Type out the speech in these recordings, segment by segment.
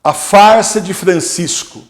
A farsa de Francisco.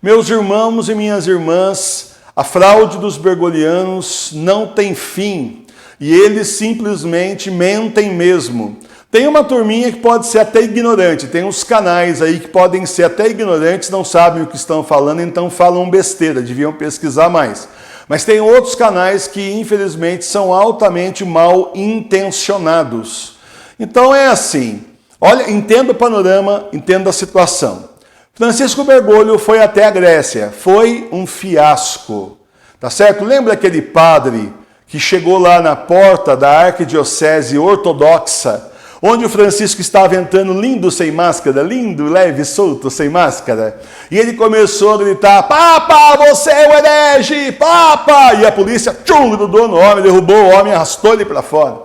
Meus irmãos e minhas irmãs, a fraude dos bergolianos não tem fim e eles simplesmente mentem mesmo. Tem uma turminha que pode ser até ignorante, tem uns canais aí que podem ser até ignorantes, não sabem o que estão falando, então falam besteira, deviam pesquisar mais. Mas tem outros canais que infelizmente são altamente mal intencionados. Então é assim. Olha, entenda o panorama, entenda a situação. Francisco Bergoglio foi até a Grécia, foi um fiasco, tá certo? Lembra aquele padre que chegou lá na porta da arquidiocese ortodoxa, onde o Francisco estava entrando lindo sem máscara, lindo, leve, solto, sem máscara, e ele começou a gritar, Papa, você é o herege, Papa! E a polícia, grudou no homem, derrubou o homem, arrastou ele para fora.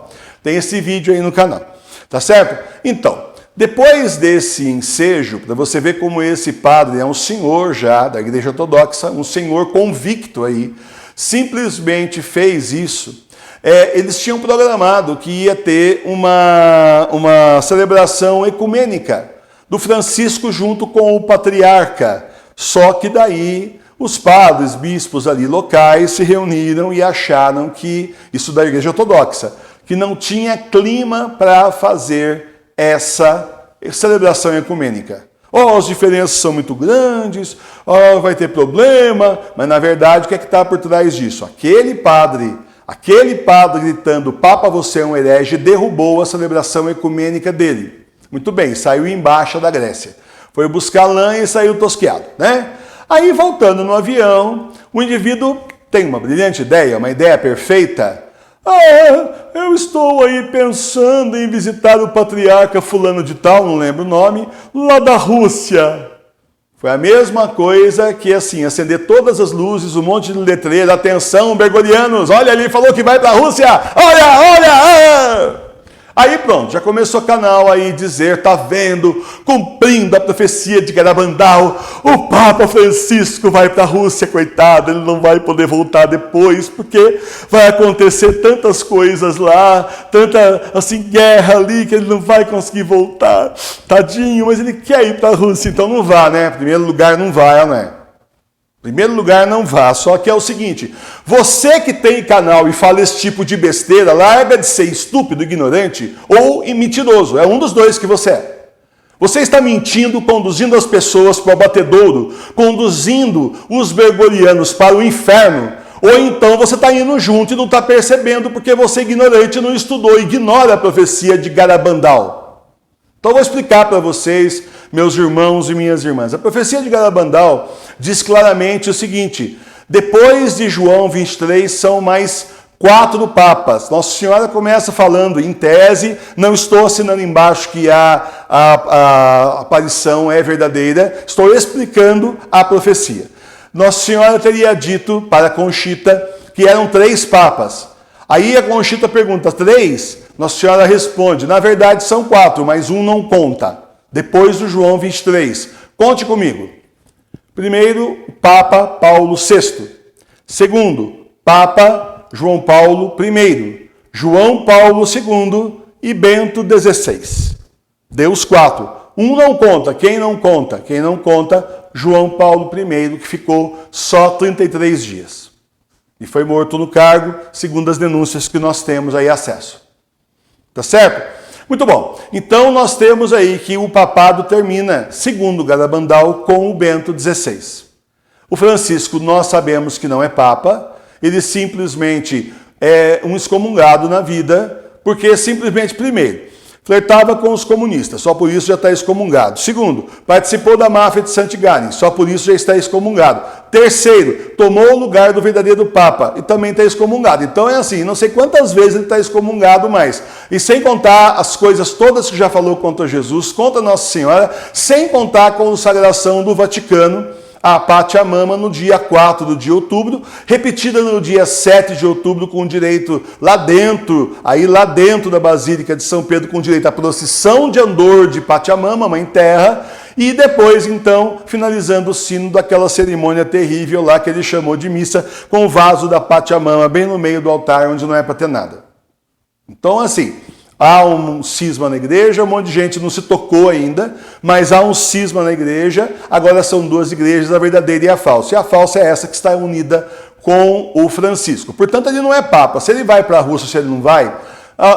Tem esse vídeo aí no canal, tá certo? Então, depois desse ensejo, para você ver como esse padre é um senhor já da igreja ortodoxa, um senhor convicto aí, simplesmente fez isso. Eles tinham programado que ia ter uma celebração ecumênica do Francisco junto com o patriarca. Só que daí os padres, bispos ali locais se reuniram e acharam que, isso da igreja ortodoxa, que não tinha clima para fazer essa celebração ecumênica. As diferenças são muito grandes, vai ter problema, mas na verdade o que é que está por trás disso? Aquele padre gritando, Papa, você é um herege, derrubou a celebração ecumênica dele. Muito bem, saiu embaixo da Grécia. Foi buscar lã e saiu tosqueado, né? Aí, voltando no avião, o indivíduo tem uma brilhante ideia, uma ideia perfeita. Eu estou aí pensando em visitar o patriarca fulano de tal, não lembro o nome, lá da Rússia. Foi a mesma coisa que, assim, acender todas as luzes, um monte de letreiro, atenção, bergolianos, olha ali, falou que vai para a Rússia, olha! Aí pronto, já começou o canal aí dizer, tá vendo, cumprindo a profecia de Garabandal, o Papa Francisco vai para a Rússia, coitado, ele não vai poder voltar depois, porque vai acontecer tantas coisas lá, tanta, assim, guerra ali, que ele não vai conseguir voltar, tadinho, mas ele quer ir para a Rússia, então não vá, né? Em primeiro lugar, não vai, né? Em primeiro lugar, não vá. Só que é o seguinte, você que tem canal e fala esse tipo de besteira, larga de ser estúpido, ignorante ou mentiroso. É um dos dois que você é. Você está mentindo, conduzindo as pessoas para o abatedouro, conduzindo os bergolianos para o inferno, ou então você está indo junto e não está percebendo porque você é ignorante, não estudou, ignora a profecia de Garabandal. Então eu vou explicar para vocês, meus irmãos e minhas irmãs. A profecia de Garabandal diz claramente o seguinte, depois de João 23 são mais 4 papas. Nossa Senhora começa falando, em tese, não estou assinando embaixo que a aparição é verdadeira, estou explicando a profecia. Nossa Senhora teria dito para Conchita que eram 3 papas. Aí a Conchita pergunta, 3? Nossa Senhora responde, na verdade são 4, mas um não conta. Depois do João 23. Conte comigo. Primeiro, Papa Paulo VI. Segundo, Papa João Paulo I. João Paulo II e Bento XVI. Deu os 4. Um não conta. Quem não conta? Quem não conta, João Paulo I, que ficou só 33 dias. E foi morto no cargo, segundo as denúncias que nós temos aí acesso. Tá certo? Muito bom. Então nós temos aí que o papado termina, segundo Garabandal, com o Bento XVI. O Francisco, nós sabemos que não é papa, ele simplesmente é um excomungado na vida, porque simplesmente, primeiro, flertava com os comunistas, só por isso já está excomungado. Segundo, participou da máfia de Saint-Gallen, só por isso já está excomungado. Terceiro, tomou o lugar do verdadeiro Papa e também está excomungado. Então é assim, não sei quantas vezes ele está excomungado mais. E sem contar as coisas todas que já falou contra Jesus, contra Nossa Senhora, sem contar a consagração do Vaticano a Pachamama no dia 4 de outubro, repetida no dia 7 de outubro com direito lá dentro da Basílica de São Pedro, com direito à procissão de Andor de Pachamama, Mãe Terra, e depois, então, finalizando o sino daquela cerimônia terrível lá que ele chamou de missa, com o vaso da Pachamama bem no meio do altar, onde não é para ter nada. Então, assim, Há um cisma na igreja, um monte de gente não se tocou ainda, mas há um cisma na igreja. Agora são duas igrejas, a verdadeira e a falsa. E a falsa é essa que está unida com o Francisco. Portanto, ele não é papa. Se ele vai para a Rússia, se ele não vai,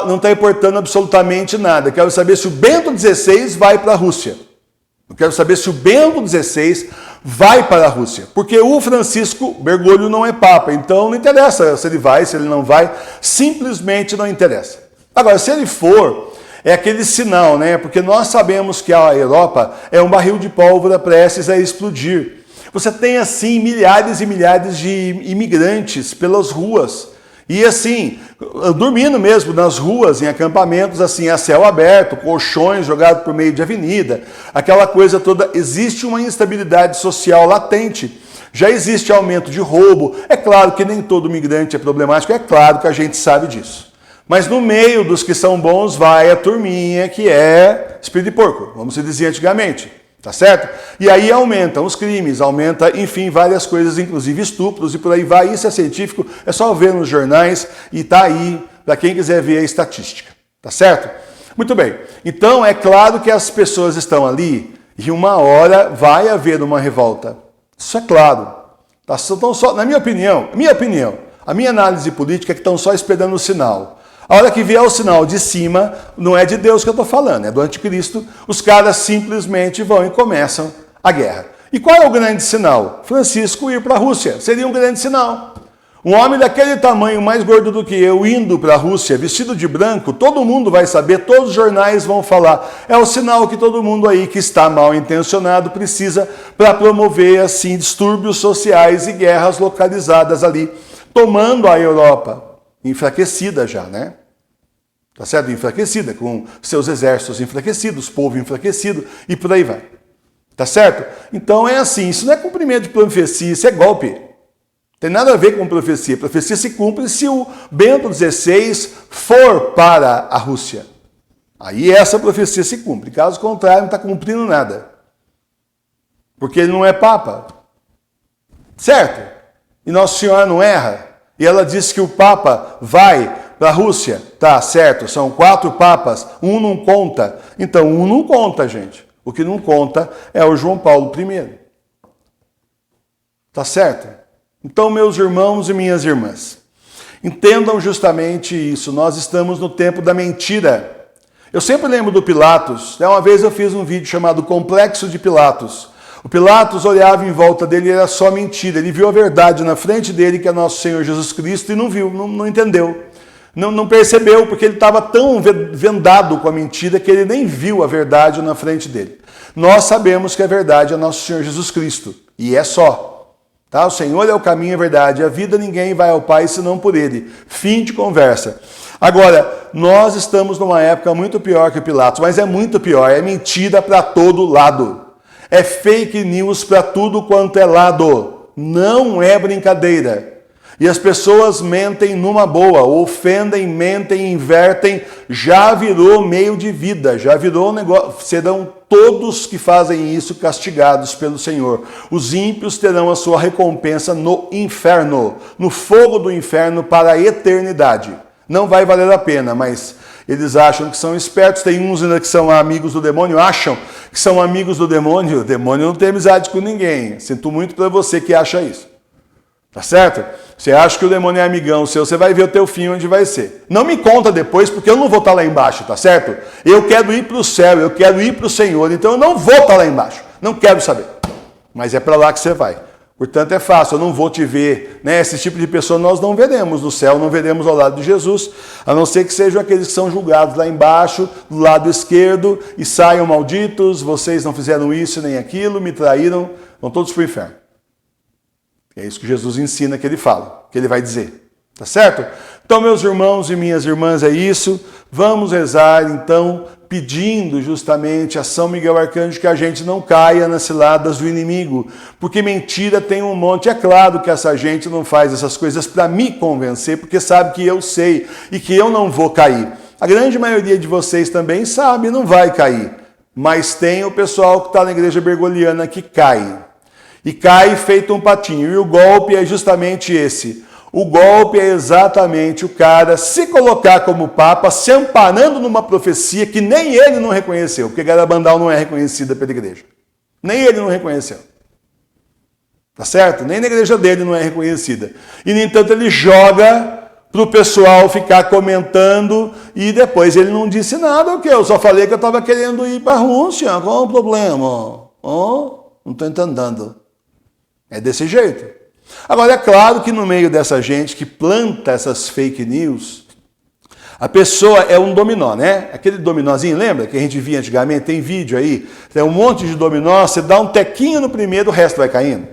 não está importando absolutamente nada. Quero saber se o Bento XVI vai para a Rússia. Eu quero saber se o Bento XVI vai para a Rússia. Porque o Francisco Bergoglio não é papa. Então não interessa se ele vai, se ele não vai. Simplesmente não interessa. Agora, se ele for, é aquele sinal, né? Porque nós sabemos que a Europa é um barril de pólvora prestes a explodir. Você tem, assim, milhares e milhares de imigrantes pelas ruas. E, assim, dormindo mesmo nas ruas, em acampamentos, assim, a céu aberto, colchões jogados por meio de avenida, aquela coisa toda. Existe uma instabilidade social latente. Já existe aumento de roubo. É claro que nem todo migrante é problemático, é claro que a gente sabe disso. Mas no meio dos que são bons vai a turminha que é espírito de porco, vamos dizer antigamente, tá certo? E aí aumentam os crimes, aumenta, enfim, várias coisas, inclusive estupros e por aí vai. Isso é científico, é só ver nos jornais e tá aí para quem quiser ver a estatística, tá certo? Muito bem, então é claro que as pessoas estão ali e uma hora vai haver uma revolta. Isso é claro. Tá? Então, só, na minha opinião, a minha análise política é que estão só esperando o sinal. A hora que vier o sinal de cima, não é de Deus que eu estou falando, é do anticristo, os caras simplesmente vão e começam a guerra. E qual é o grande sinal? Francisco ir para a Rússia, seria um grande sinal. Um homem daquele tamanho, mais gordo do que eu, indo para a Rússia, vestido de branco, todo mundo vai saber, todos os jornais vão falar. É o sinal que todo mundo aí que está mal intencionado precisa para promover, assim, distúrbios sociais e guerras localizadas ali, tomando a Europa enfraquecida já, né? Tá certo? Enfraquecida, com seus exércitos enfraquecidos, povo enfraquecido e por aí vai. Tá certo? Então é assim, isso não é cumprimento de profecia, isso é golpe. Tem nada a ver com profecia. Profecia se cumpre se o Bento XVI for para a Rússia. Aí essa profecia se cumpre. Caso contrário, não está cumprindo nada. Porque ele não é papa. Certo? E Nossa Senhora não erra. E ela disse que o papa vai para a Rússia. Tá, certo. São 4 papas. Um não conta. Então, um não conta, gente. O que não conta é o João Paulo I. Tá certo? Então, meus irmãos e minhas irmãs, entendam justamente isso. Nós estamos no tempo da mentira. Eu sempre lembro do Pilatos. Uma vez eu fiz um vídeo chamado Complexo de Pilatos. O Pilatos olhava em volta dele e era só mentira. Ele viu a verdade na frente dele, que é nosso Senhor Jesus Cristo, e não viu, não entendeu. Não percebeu, porque ele estava tão vendado com a mentira que ele nem viu a verdade na frente dele. Nós sabemos que a verdade é nosso Senhor Jesus Cristo. E é só. Tá? O Senhor é o caminho e a verdade. A vida ninguém vai ao Pai senão por Ele. Fim de conversa. Agora, nós estamos numa época muito pior que Pilatos, mas é muito pior. É mentira para todo lado. É fake news para tudo quanto é lado. Não é brincadeira. E as pessoas mentem numa boa, ofendem, mentem, invertem, já virou meio de vida, já virou um negócio. Serão todos que fazem isso castigados pelo Senhor. Os ímpios terão a sua recompensa no inferno, no fogo do inferno para a eternidade. Não vai valer a pena, mas eles acham que são espertos. Tem uns ainda que são amigos do demônio, acham que são amigos do demônio. O demônio não tem amizade com ninguém. Sinto muito para você que acha isso. Tá certo? Você acha que o demônio é amigão seu, você vai ver o teu fim onde vai ser. Não me conta depois, porque eu não vou estar lá embaixo, tá certo? Eu quero ir para o céu, eu quero ir para o Senhor, então eu não vou estar lá embaixo. Não quero saber. Mas é para lá que você vai. Portanto, é fácil, eu não vou te ver. Né? Esse tipo de pessoa nós não veremos no céu, não veremos ao lado de Jesus, a não ser que sejam aqueles que são julgados lá embaixo, do lado esquerdo, e saiam malditos, vocês não fizeram isso nem aquilo, me traíram, vão todos para o inferno. É isso que Jesus ensina, que ele fala, que ele vai dizer. Tá certo? Então, meus irmãos e minhas irmãs, é isso. Vamos rezar, então, pedindo justamente a São Miguel Arcanjo que a gente não caia nas ciladas do inimigo. Porque mentira tem um monte. É claro que essa gente não faz essas coisas para me convencer, porque sabe que eu sei e que eu não vou cair. A grande maioria de vocês também sabe e não vai cair. Mas tem o pessoal que está na igreja bergoliana que cai. E cai feito um patinho. E o golpe é justamente esse. O golpe é exatamente o cara se colocar como papa, se amparando numa profecia que nem ele não reconheceu, porque Garabandal não é reconhecida pela igreja. Nem ele não reconheceu. Tá certo? Nem na igreja dele não é reconhecida. E, no entanto, ele joga para o pessoal ficar comentando e depois ele não disse nada, o quê? Eu só falei que eu estava querendo ir para a Rússia. Qual o problema? Oh, não estou entendendo. É desse jeito. Agora, é claro que no meio dessa gente que planta essas fake news, a pessoa é um dominó, né? Aquele dominózinho, lembra? Que a gente via antigamente, tem vídeo aí, tem um monte de dominó, você dá um tequinho no primeiro, o resto vai caindo.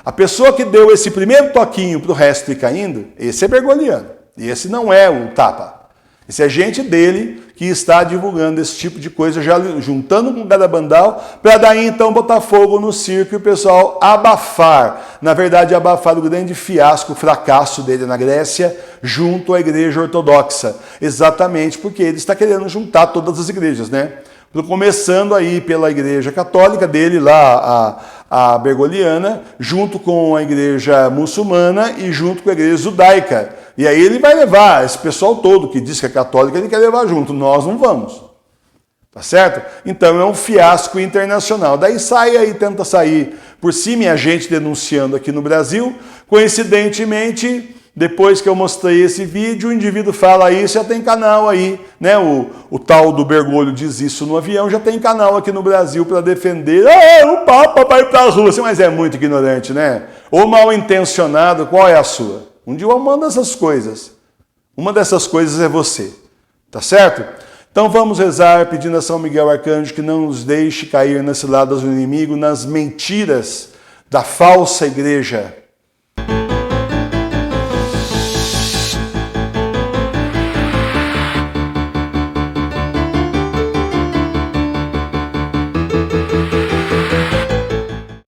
A pessoa que deu esse primeiro toquinho para o resto ir caindo, esse é bergoliano. E esse não é o tapa. Esse é gente dele que está divulgando esse tipo de coisa, já juntando com o Garabandal, para daí então botar fogo no circo e o pessoal abafar. Na verdade, abafar o grande fiasco, o fracasso dele na Grécia, junto à igreja ortodoxa. Exatamente porque ele está querendo juntar todas as igrejas, né? Começando aí pela igreja católica dele, lá a bergoliana, junto com a igreja muçulmana e junto com a igreja judaica. E aí ele vai levar esse pessoal todo que diz que é católico, ele quer levar junto, nós não vamos. Tá certo? Então é um fiasco internacional. Daí sai aí, tenta sair por cima, e a gente denunciando aqui no Brasil. Coincidentemente, depois que eu mostrei esse vídeo, o indivíduo fala isso, já tem canal aí, né? O tal do Bergoglio diz isso no avião, já tem canal aqui no Brasil para defender. O Papa vai para a Rússia, mas é muito ignorante, né? Ou mal intencionado, qual é a sua? Um dia eu mando essas coisas. Uma dessas coisas é você, tá certo? Então vamos rezar pedindo a São Miguel Arcanjo que não nos deixe cair nesse lado do inimigo, nas mentiras da falsa igreja